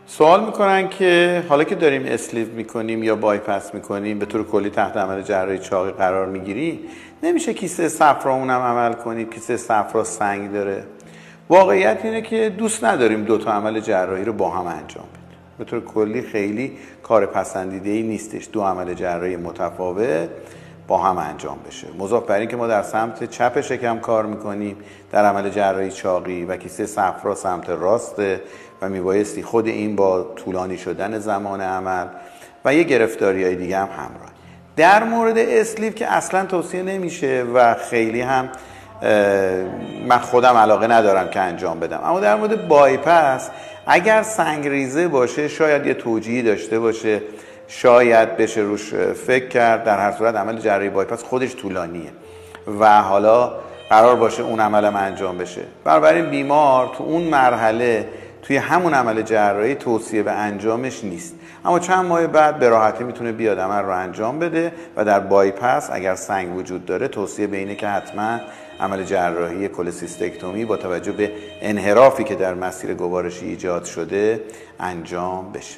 سوال میکنن که حالا که داریم اسلیو میکنیم یا بایپس میکنیم، به طور کلی تحت عمل جراحی چاقی قرار میگیریم، نمیشه کیسه صفرا اونم عمل کنیم؟ کیسه صفرا سنگ داره. واقعیت اینه که دوست نداریم دوتا عمل جراحی رو با هم انجام بدیم. به طور کلی خیلی کار پسندیده‌ای نیستش دو عمل جراحی متفاوت با هم انجام بشه. مضاف بر این که ما در سمت چپ شکم کار میکنیم در عمل جراحی چاقی و کیسه صفرا سمت راسته و میبایستی خود این با طولانی شدن زمان عمل و یه گرفتاری‌های دیگه هم همراه. در مورد اسلیو که اصلا توصیه نمیشه و خیلی هم من خودم علاقه ندارم که انجام بدم. اما در مورد بایپس اگر سنگریزه باشه شاید یه توجیهی داشته باشه، شاید بشه روش فکر کرد. در هر صورت عمل جراحی بایپس خودش طولانیه و حالا قرار باشه اون عملم انجام بشه. بنابراین بیمار تو اون مرحله توی همون عمل جراحی توصیه به انجامش نیست، اما چند ماه بعد به راحتی میتونه بیاد عمل رو انجام بده. و در بایپس اگر سنگ وجود داره توصیه به اینه که حتما عمل جراحی کولسیستکتومی با توجه به انحرافی که در مسیر گوارشی ایجاد شده انجام بشه.